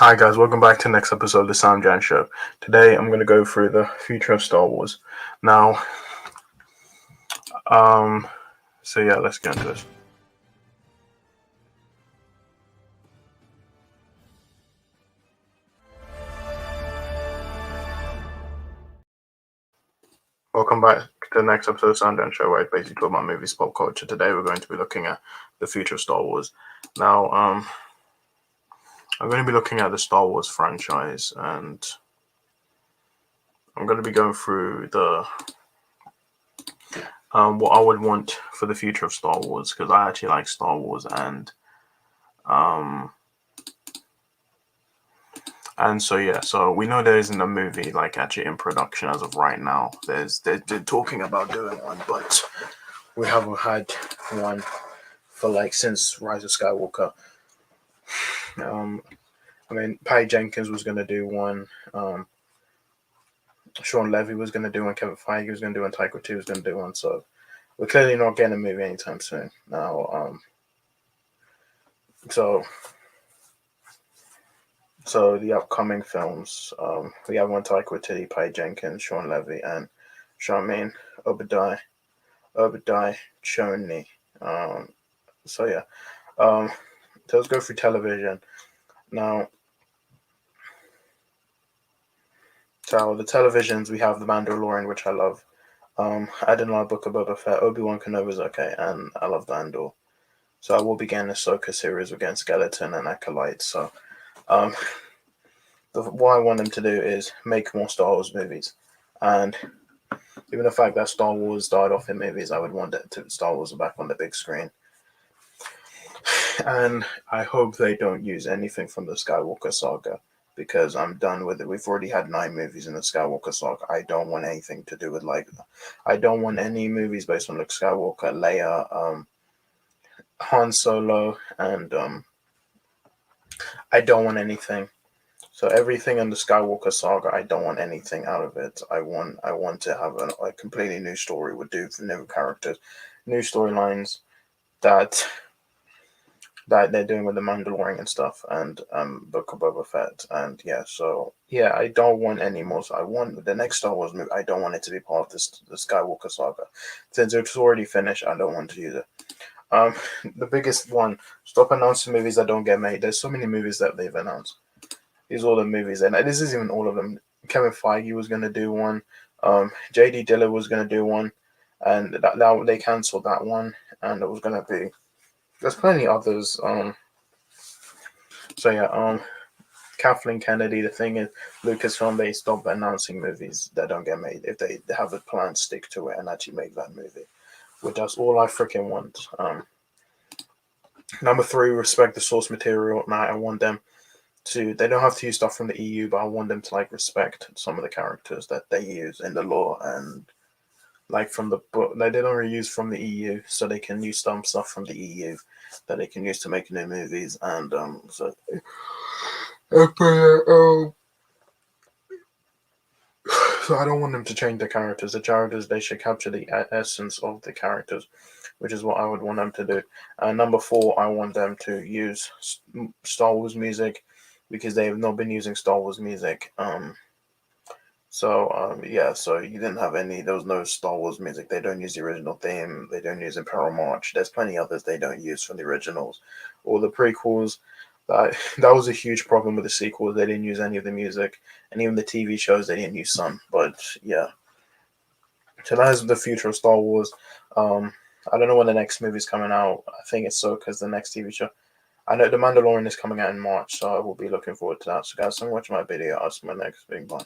Hi guys, welcome back to the next episode of the SamDjanShow. Today I'm going to go through the future of Star Wars. Now, um, let's get into this. Welcome back to the next episode of SamDjanShow, where I basically talk about movies, pop culture. Today we're going to be looking at the future of Star Wars. Now, I'm going to be looking at the Star Wars franchise, and I'm going to be going through the what I would want for the future of Star Wars, because I actually like Star Wars, um, and so we know there isn't a movie like actually in production as of right now. They're talking about doing one, but we haven't had one for like since Rise of Skywalker. Patty Jenkins was gonna do one. Sean Levy was gonna do one. Kevin Feige was gonna do one. Taika Waititi was gonna do one. So we're clearly not getting a movie anytime soon. Now, so the upcoming films, we have one Taika Waititi, Patty Jenkins, Sean Levy, and Charmaine Obadiah Choney. So yeah, so let's go through television now. So the televisions we have The Mandalorian, which I love. I didn't like Book of Boba Fett. Obi-Wan Kenobi is okay, and I love the Andor. So I will be getting a Ahsoka series against Skeleton and Acolyte. So um, what I want them to do is make more Star Wars movies, and even the fact that Star Wars died off in movies, I would want it to Star Wars back on the big screen. And I hope they don't use anything from the Skywalker saga because I'm done with it. We've already had 9 movies in the Skywalker saga. I don't want anything to do with I don't want any movies based on Luke Skywalker, Leia, Han Solo, and I don't want anything. So everything in the Skywalker saga, I don't want anything out of it. I want to have a completely new story with new characters, new storylines that they're doing with the Mandalorian and stuff, and Book of Boba Fett, and I don't want any more. So I want the next Star Wars movie. I don't want it to be part of the Skywalker saga, since it's already finished. I don't want to use it. Um, the biggest one: stop announcing movies that don't get made. There's so many movies that they've announced. These are all the movies, and this isn't even all of them. Kevin Feige was going to do one. JD Diller was going to do one, and that they cancelled that one, and it was going to be. There's plenty others. Kathleen Kennedy. The thing is, Lucasfilm, they stop announcing movies that don't get made. If they have a plan, stick to it and actually make that movie. Which that's all I freaking want. Number 3, respect the source material. Now I want them to. They don't have to use stuff from the EU, but I want them to respect some of the characters that they use in the lore and from the book. They don't reuse from the EU, so they can use some stuff from the EU that they can use to make new movies. And so I don't want them to change the characters. The characters, they should capture the essence of the characters, which is what I would want them to do. Number 4, I want them to use Star Wars music because they have not been using Star Wars music. So you didn't have any. There was no Star Wars music. They don't use the original theme. They don't use Imperial March. There's plenty others they don't use from the originals or the prequels. That was a huge problem with the sequels. They didn't use any of the music, and even the TV shows they didn't use some. But yeah, so that is the future of Star Wars. I don't know when the next movie's coming out. I think it's Ahsoka's the next TV show. I know The Mandalorian is coming out in March, so I will be looking forward to that. So guys, thanks for watching my video. I'll see you in my next big bye.